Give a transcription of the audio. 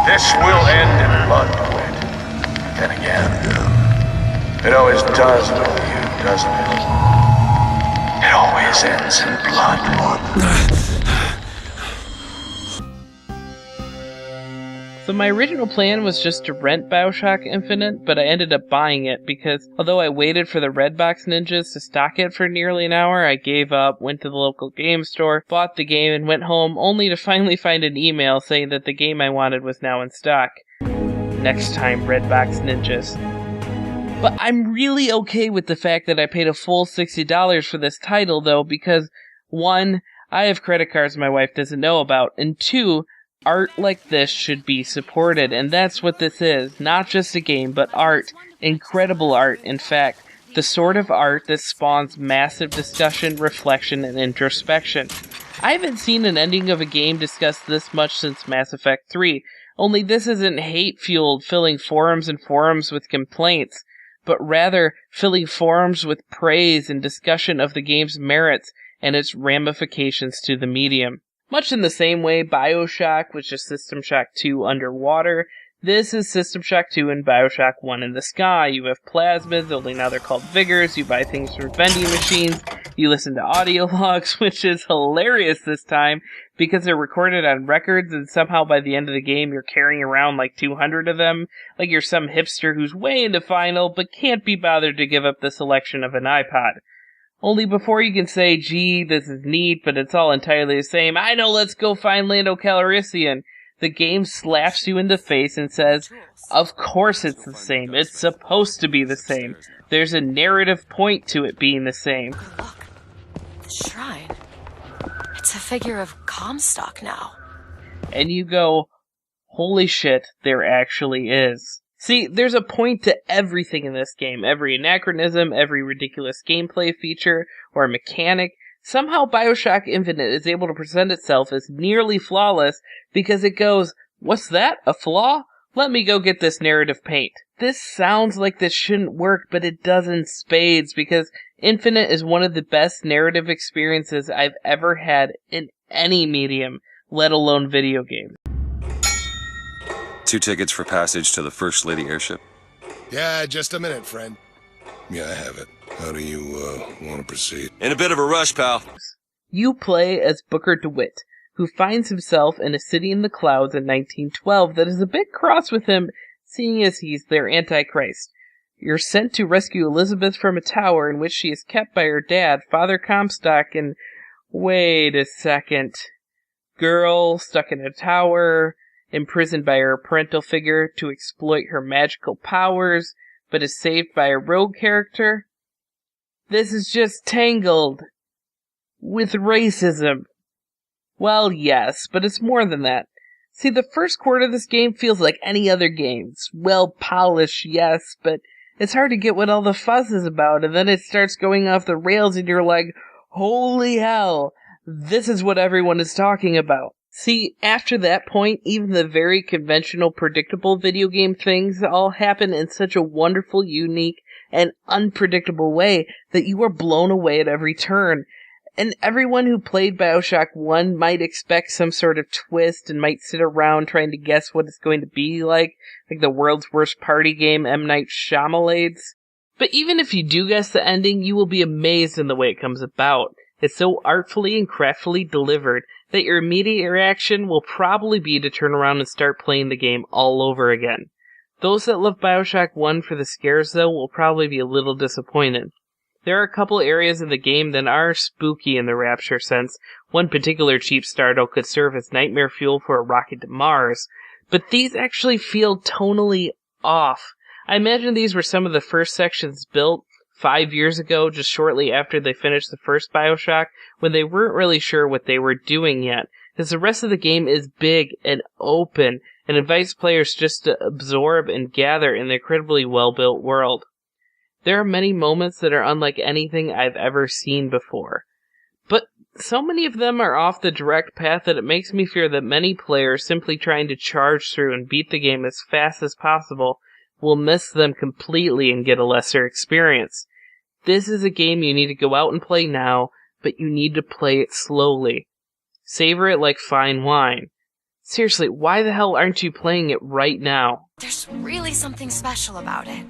This will end in blood, DeWitt. Then again, it always does with you, doesn't it? It always ends in blood. So my original plan was just to rent Bioshock Infinite, but I ended up buying it because although I waited for the Redbox ninjas to stock it for nearly an hour, I gave up, went to the local game store, bought the game, and went home only to finally find an email saying that the game I wanted was now in stock. Next time, Redbox ninjas. But I'm really okay with the fact that I paid a full $60 for this title though, because 1, I have credit cards my wife doesn't know about, and 2, art like this should be supported, and that's what this is. Not just a game, but art. Incredible art, in fact. The sort of art that spawns massive discussion, reflection, and introspection. I haven't seen an ending of a game discussed this much since Mass Effect 3, only this isn't hate-fueled, filling forums and forums with complaints, but rather filling forums with praise and discussion of the game's merits and its ramifications to the medium. Much in the same way Bioshock was just System Shock 2 underwater, this is System Shock 2 and Bioshock 1 in the sky. You have plasmids, only now they're called Vigors, you buy things from vending machines, you listen to audio logs, which is hilarious this time, because they're recorded on records, and somehow by the end of the game you're carrying around like 200 of them, like you're some hipster who's way into Final, but can't be bothered to give up the selection of an iPod. Only before you can say, gee, this is neat, but it's all entirely the same, I know, let's go find Lando Calrissian, the game slaps you in the face and says, of course it's the same, it's supposed to be the same. There's a narrative point to it being the same. Look, the shrine. It's a figure of Comstock now. And you go, holy shit, there actually is. See, there's a point to everything in this game. Every anachronism, every ridiculous gameplay feature, or mechanic. Somehow Bioshock Infinite is able to present itself as nearly flawless because it goes, what's that? A flaw? Let me go get this narrative paint. This sounds like this shouldn't work, but it does in spades because Infinite is one of the best narrative experiences I've ever had in any medium, let alone video games. 2 tickets for passage to the First Lady airship. Yeah, just a minute, friend. Yeah, I have it. How do you, want to proceed? In a bit of a rush, pal. You play as Booker DeWitt, who finds himself in a city in the clouds in 1912 that is a bit cross with him, seeing as he's their Antichrist. You're sent to rescue Elizabeth from a tower in which she is kept by her dad, Father Comstock, and... wait a second. Girl stuck in a tower, imprisoned by her parental figure to exploit her magical powers, but is saved by a rogue character? This is just tangled with racism. Well, yes, but it's more than that. See, the first quarter of this game feels like any other game. It's well polished, yes, but it's hard to get what all the fuss is about, and then it starts going off the rails and you're like, holy hell, this is what everyone is talking about. See, after that point, even the very conventional, predictable video game things all happen in such a wonderful, unique, and unpredictable way that you are blown away at every turn. And everyone who played Bioshock 1 might expect some sort of twist and might sit around trying to guess what it's going to be like the world's worst party game M. Night Shyamalan's. But even if you do guess the ending, you will be amazed in the way it comes about. It's so artfully and craftily delivered that your immediate reaction will probably be to turn around and start playing the game all over again. Those that love Bioshock 1 for the scares, though, will probably be a little disappointed. There are a couple areas of the game that are spooky in the Rapture sense. One particular cheap startle could serve as nightmare fuel for a rocket to Mars, but these actually feel tonally off. I imagine these were some of the first sections built 5 years ago, just shortly after they finished the first Bioshock, when they weren't really sure what they were doing yet, because the rest of the game is big and open, and invites players just to absorb and gather in the incredibly well-built world. There are many moments that are unlike anything I've ever seen before, but so many of them are off the direct path that it makes me fear that many players simply trying to charge through and beat the game as fast as possible will miss them completely and get a lesser experience. This is a game you need to go out and play now, but you need to play it slowly. Savor it like fine wine. Seriously, why the hell aren't you playing it right now? There's really something special about it.